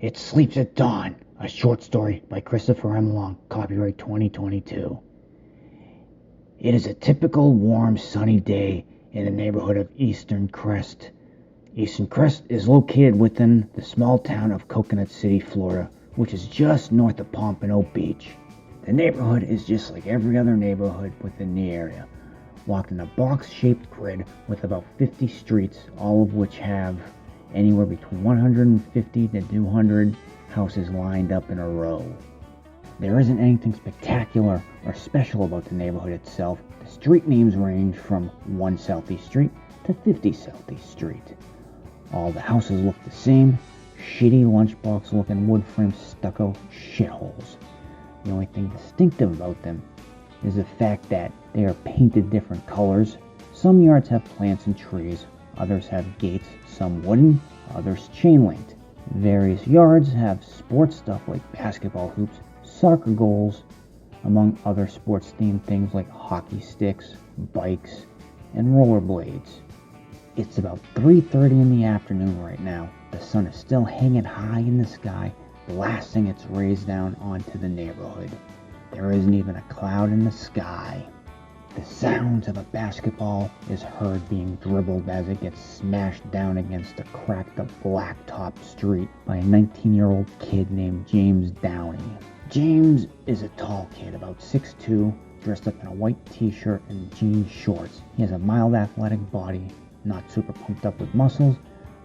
It Sleeps at Dawn, a short story by Christopher M. Long, copyright 2022. It is a typical warm, sunny day in the neighborhood of Eastern Crest. Eastern Crest is located within the small town of Coconut City, Florida, which is just north of Pompano Beach. The neighborhood is just like every other neighborhood within the area, walked in a box-shaped grid with about 50 streets, all of which have anywhere between 150 to 200 houses lined up in a row. There isn't anything spectacular or special about the neighborhood itself. The street names range from 1 Southeast Street to 50 Southeast Street. All the houses look the same, shitty lunchbox looking wood frame stucco shitholes. The only thing distinctive about them is the fact that they are painted different colors. Some yards have plants and trees, others have gates, some wooden, others chain linked. Various yards have sports stuff like basketball hoops, soccer goals, among other sports themed things like hockey sticks, bikes, and rollerblades. It's about 3:30 in the afternoon right now. The sun is still hanging high in the sky, blasting its rays down onto the neighborhood. There isn't even a cloud in the sky. The sounds of a basketball is heard being dribbled as it gets smashed down against a cracked up blacktop street by a 19-year-old kid named James Downey. James is a tall kid, about 6'2", dressed up in a white t-shirt and jean shorts. He has a mild athletic body, not super pumped up with muscles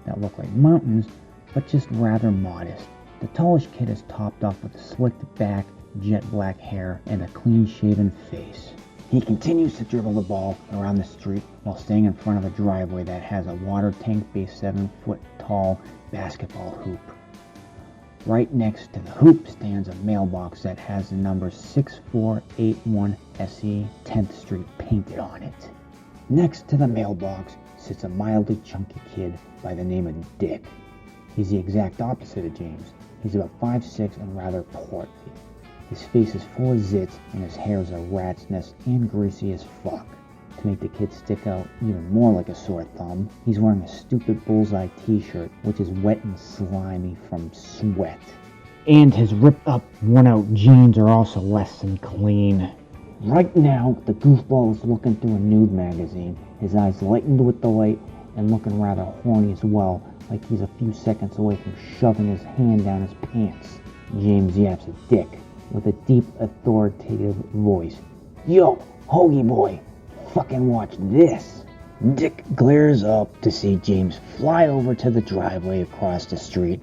that look like mountains, but just rather modest. The tallish kid is topped off with a slicked back, jet black hair, and a clean-shaven face. He continues to dribble the ball around the street while staying in front of a driveway that has a water tank-based 7-foot-tall basketball hoop. Right next to the hoop stands a mailbox that has the number 6481 SE 10th Street painted on it. Next to the mailbox sits a mildly chunky kid by the name of Dick. He's the exact opposite of James. He's about 5'6" and rather portly. His face is full of zits and his hair is a rat's nest and greasy as fuck. To make the kid stick out even more like a sore thumb, he's wearing a stupid bullseye t-shirt which is wet and slimy from sweat. And his ripped up, worn out jeans are also less than clean. Right now, the goofball is looking through a nude magazine, his eyes lightened with delight and looking rather horny as well, like he's a few seconds away from shoving his hand down his pants. James yaps at Dick with a deep, authoritative voice. "Yo, hoagie boy, fucking watch this." Dick glares up to see James fly over to the driveway across the street.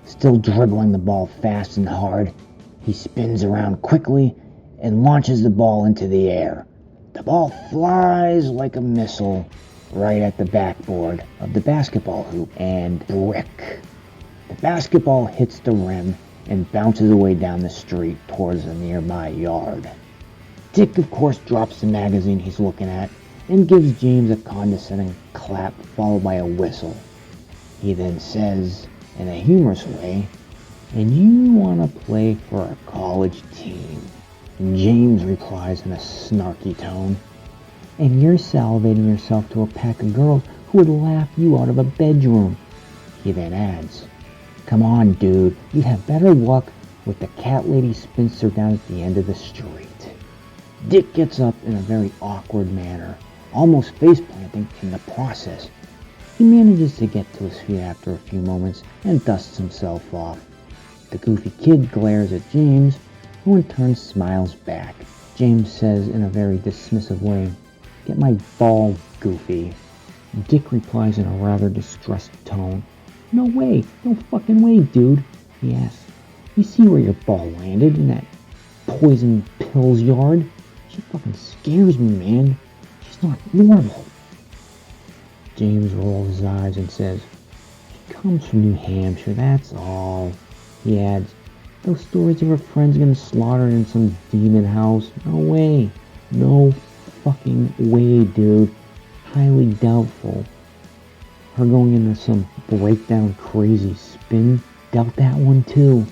Still dribbling the ball fast and hard, he spins around quickly and launches the ball into the air. The ball flies like a missile right at the backboard of the basketball hoop and brick. The basketball hits the rim and bounces away down the street towards a nearby yard. Dick, of course, drops the magazine he's looking at and gives James a condescending clap followed by a whistle. He then says, in a humorous way, "And you want to play for a college team?" And James replies in a snarky tone, "And you're salivating yourself to a pack of girls who would laugh you out of a bedroom." He then adds, "Come on, dude, you'd have better luck with the cat lady spinster down at the end of the street." Dick gets up in a very awkward manner, almost face-planting in the process. He manages to get to his feet after a few moments and dusts himself off. The goofy kid glares at James, who in turn smiles back. James says in a very dismissive way, "Get my ball, Goofy." Dick replies in a rather distressed tone, "No way, no fucking way, dude." He asks, "You see where your ball landed, in that poison pills yard? She fucking scares me, man. She's not normal." James rolls his eyes and says, "She comes from New Hampshire, that's all." He adds, "Those stories of her friends getting slaughtered in some demon house? No way. No fucking way, dude. Highly doubtful. Her going into some breakdown crazy spin? Doubt that one too."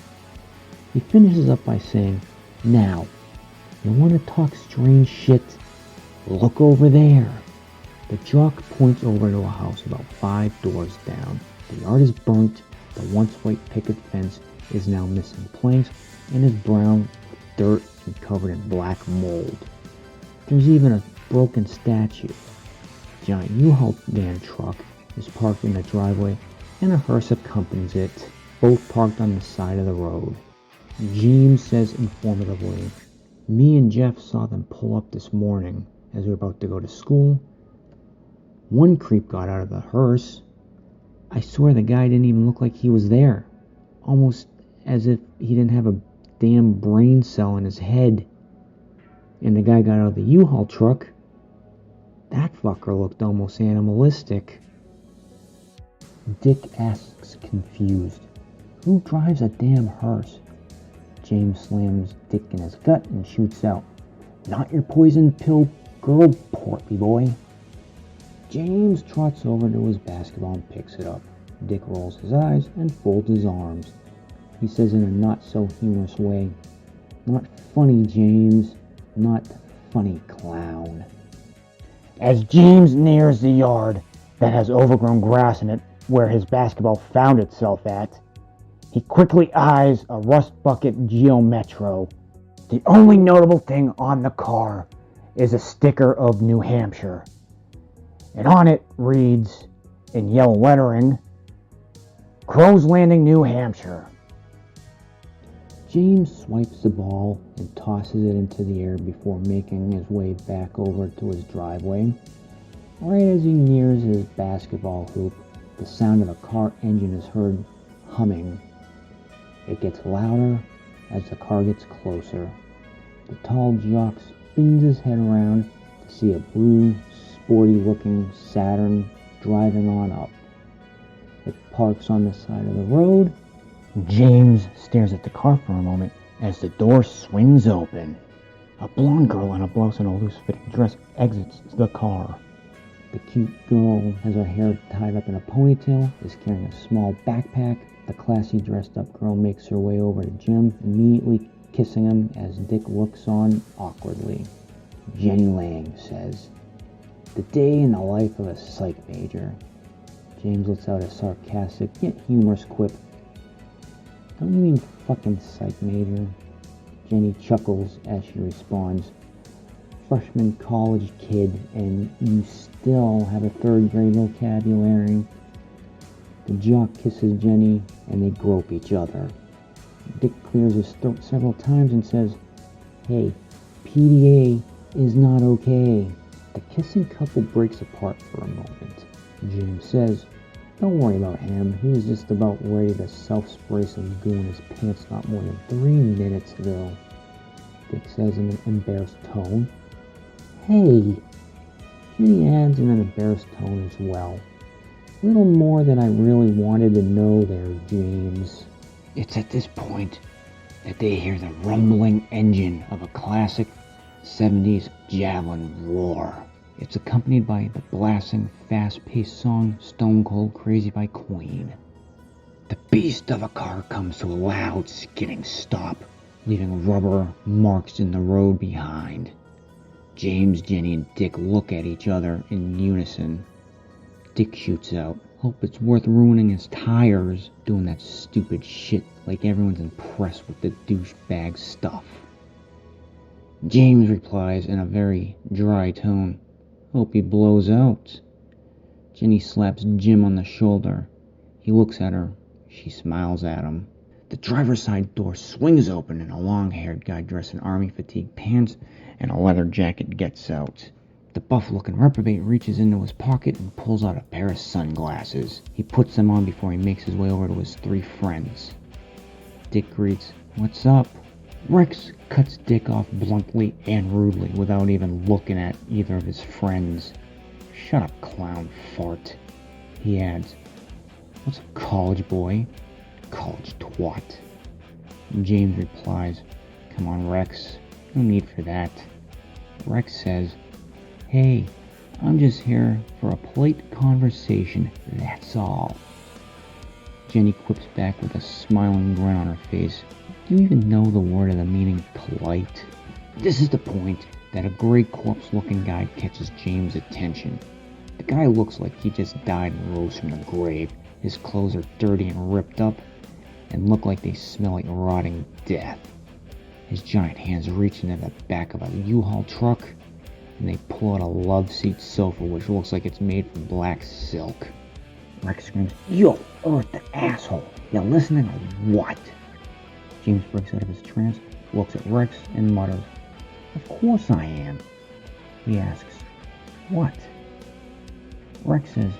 He finishes up by saying, "Now, you want to talk strange shit? Look over there." The jock points over to a house about 5 doors down. The yard is burnt, The once white picket fence is now missing planks and is brown with dirt and covered in black mold. There's even a broken statue. A giant U-Haul van truck is parked in the driveway and a hearse accompanies it, both parked on the side of the road. James says informatively, "Me and Jeff saw them pull up this morning as we were about to go to school. One creep got out of the hearse. I swear the guy didn't even look like he was there. Almost as if he didn't have a damn brain cell in his head. And the guy got out of the U-Haul truck. That fucker looked almost animalistic." Dick asks, confused, "Who drives a damn hearse?" James slams Dick in his gut and shoots out, "Not your poison pill girl, portly boy." James trots over to his basketball and picks it up. Dick rolls his eyes and folds his arms. He says in a not-so-humorous way, "Not funny, James. Not funny, clown." As James nears the yard that has overgrown grass in it where his basketball found itself at, he quickly eyes a rust bucket Geo Metro. The only notable thing on the car is a sticker of New Hampshire. And on it reads, in yellow lettering, "Crow's Landing, New Hampshire." James swipes the ball and tosses it into the air before making his way back over to his driveway. Right as he nears his basketball hoop, the sound of a car engine is heard humming. It gets louder as the car gets closer. The tall jock spins his head around to see a blue, sporty-looking Saturn driving on up. It parks on the side of the road. James stares at the car for a moment as the door swings open. A blonde girl in a blouse and a loose-fitting dress exits the car. The cute girl has her hair tied up in a ponytail, is carrying a small backpack. The classy dressed-up girl makes her way over to Jim, immediately kissing him as Dick looks on awkwardly. Jenny Lang says, "The day in the life of a psych major." James lets out a sarcastic yet humorous quip. "Don't you mean fucking psych major?" Jenny chuckles as she responds, "Freshman college kid, and you still have a third grade vocabulary." The jock kisses Jenny and they grope each other. Dick clears his throat several times and says, "Hey, PDA is not okay." The kissing couple breaks apart for a moment. James says, "Don't worry about him. He was just about ready to self-spray some goo in his pants not more than 3 minutes ago." Dick says in an embarrassed tone, "Hey." Jenny adds in an embarrassed tone as well, "Little more than I really wanted to know there, James." It's at this point that they hear the rumbling engine of a classic 70s javelin roar. It's accompanied by the blasting, fast-paced song Stone Cold Crazy by Queen. The beast of a car comes to a loud, skidding stop, leaving rubber marks in the road behind. James, Jenny, and Dick look at each other in unison. Dick shoots out, "Hope it's worth ruining his tires doing that stupid shit like everyone's impressed with the douchebag stuff." James replies in a very dry tone, "Hope he blows out." Jenny slaps Jim on the shoulder. He looks at her. She smiles at him. The driver's side door swings open and a long-haired guy dressed in army fatigue pants and a leather jacket gets out. The buff-looking reprobate reaches into his pocket and pulls out a pair of sunglasses. He puts them on before he makes his way over to his 3 friends. Dick greets, "What's up?" Rex cuts Dick off bluntly and rudely without even looking at either of his friends. "Shut up, clown fart." He adds, "What's up, college boy?" "College twat." James replies, "Come on, Rex. No need for that." Rex says, "Hey, I'm just here for a polite conversation, that's all." Jenny quips back with a smiling grin on her face, "Do you even know the word of the meaning polite?" This is the point that a gray corpse-looking guy catches James' attention. The guy looks like he just died and rose from the grave, His clothes are dirty and ripped up and look like they smell like rotting death. His giant hands reach into the back of a U-Haul truck and they pull out a love seat sofa which looks like it's made from black silk. Rex screams, "Yo, Earth, the asshole! You listening or what?" James breaks out of his trance, looks at Rex, and mutters, "Of course I am." He asks, "What?" Rex says,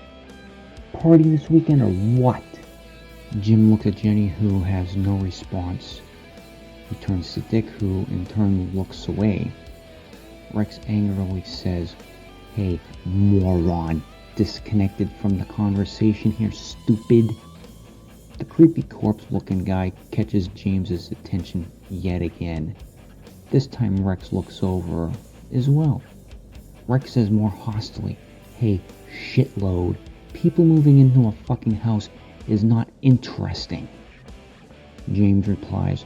"Party this weekend or what?" Jim looks at Jenny, who has no response. He turns to Dick, who in turn looks away. Rex angrily says, "Hey, moron, disconnected from the conversation here, stupid." The creepy corpse-looking guy catches James's attention yet again. This time Rex looks over as well. Rex says more hostily, "Hey, shitload, people moving into a fucking house is not interesting." James replies,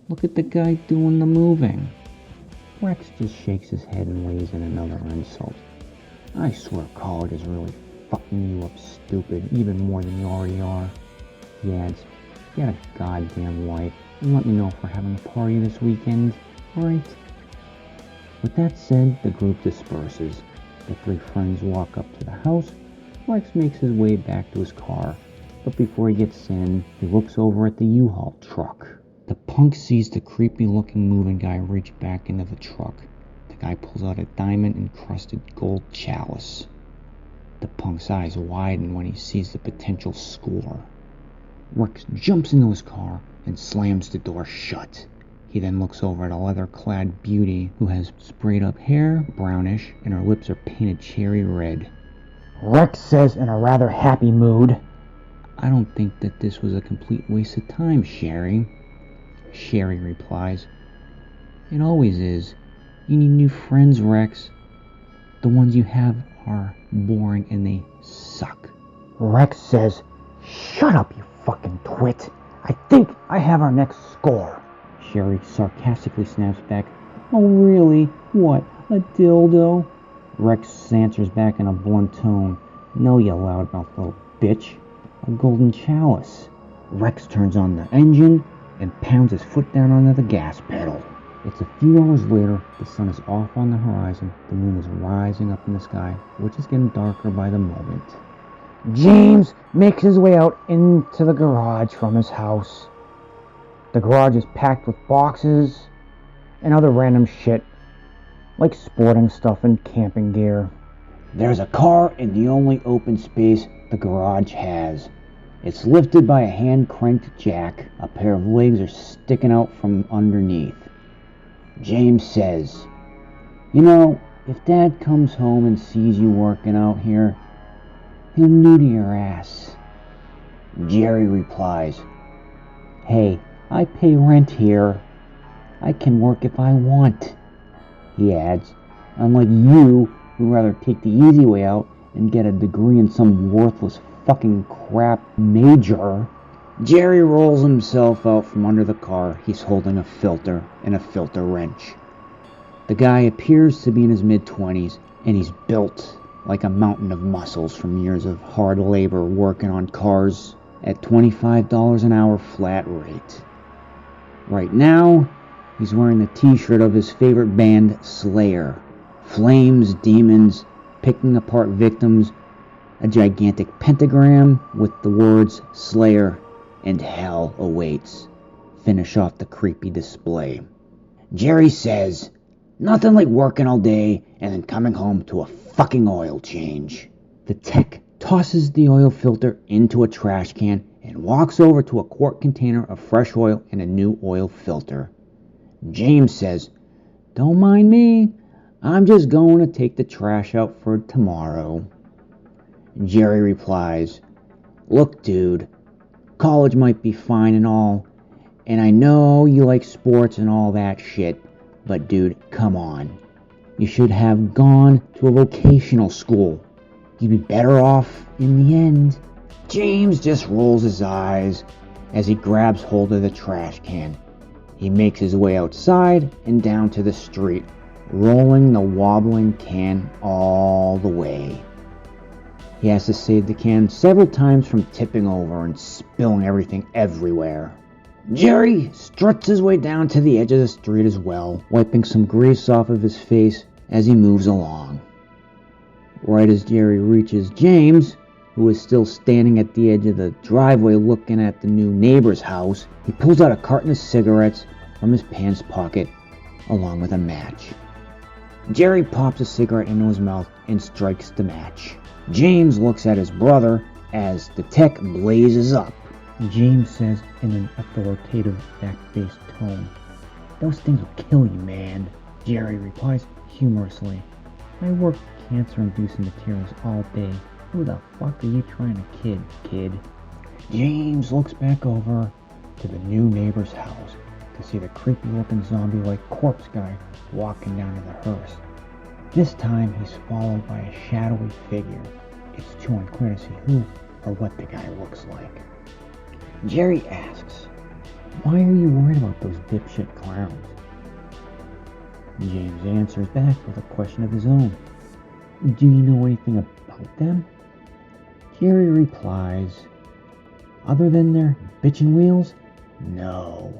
"Look at the guy doing the moving." Rex just shakes his head and lays in another insult. "I swear college is really fucking you up, stupid, even more than you already are." He adds, "Get a goddamn life and let me know if we're having a party this weekend, alright?" With that said, the group disperses. The three friends walk up to the house. Rex makes his way back to his car, but before he gets in, he looks over at the U-Haul truck. The punk sees the creepy-looking moving guy reach back into the truck. The guy pulls out a diamond-encrusted gold chalice. The punk's eyes widen when he sees the potential score. Rex jumps into his car and slams the door shut. He then looks over at a leather-clad beauty who has sprayed-up hair, brownish, and her lips are painted cherry red. Rex says in a rather happy mood, "I don't think that this was a complete waste of time, Sherry." Sherry replies, "It always is. You need new friends, Rex. The ones you have are boring and they suck." Rex says, "Shut up, you fucking twit. I think I have our next score." Sherry sarcastically snaps back, "Oh really? What, a dildo?" Rex answers back in a blunt tone, "No, you loudmouth little bitch. A golden chalice." Rex turns on the engine and pounds his foot down onto the gas pedal. It's a few hours later, the sun is off on the horizon, the moon is rising up in the sky, which is getting darker by the moment. James makes his way out into the garage from his house. The garage is packed with boxes and other random shit, like sporting stuff and camping gear. There's a car in the only open space the garage has. It's lifted by a hand-cranked jack. A pair of legs are sticking out from underneath. James says, "You know, if Dad comes home and sees you working out here, he'll neuter your ass." Jerry replies, "Hey, I pay rent here. I can work if I want." He adds, "Unlike you, who'd rather take the easy way out and get a degree in some worthless fucking crap major." Jerry rolls himself out from under the car. He's holding a filter and a filter wrench. The guy appears to be in his mid-20s, and he's built like a mountain of muscles from years of hard labor working on cars at $25 an hour flat rate. Right now, he's wearing the t-shirt of his favorite band, Slayer. Flames, demons, picking apart victims, a gigantic pentagram with the words Slayer and Hell awaits finish off the creepy display. Jerry says, "Nothing like working all day and then coming home to a fucking oil change." The tech tosses the oil filter into a trash can and walks over to a quart container of fresh oil and a new oil filter. James says, "Don't mind me. I'm just going to take the trash out for tomorrow." Jerry replies, "Look, dude, college might be fine and all, and I know you like sports and all that shit, but dude, come on. You should have gone to a vocational school. You'd be better off in the end." James just rolls his eyes as he grabs hold of the trash can. He makes his way outside and down to the street, rolling the wobbling can all the way. He has to save the can several times from tipping over and spilling everything everywhere. Jerry struts his way down to the edge of the street as well, wiping some grease off of his face as he moves along. Right as Jerry reaches James, who is still standing at the edge of the driveway looking at the new neighbor's house, he pulls out a carton of cigarettes from his pants pocket, along with a match. Jerry pops a cigarette into his mouth and strikes the match. James looks at his brother as the tech blazes up. James says in an authoritative, fact-based tone, "Those things will kill you, man." Jerry replies humorously, "I work cancer-inducing materials all day. Who the fuck are you trying to kid, kid?" James looks back over to the new neighbor's house to see the creepy-looking zombie-like corpse guy walking down to the hearse. This time he's followed by a shadowy figure. It's too unclear to see who or what the guy looks like. Jerry asks, "Why are you worried about those dipshit clowns?" James answers back with a question of his own. "Do you know anything about them?" Jerry replies, "Other than their bitchin' wheels? No."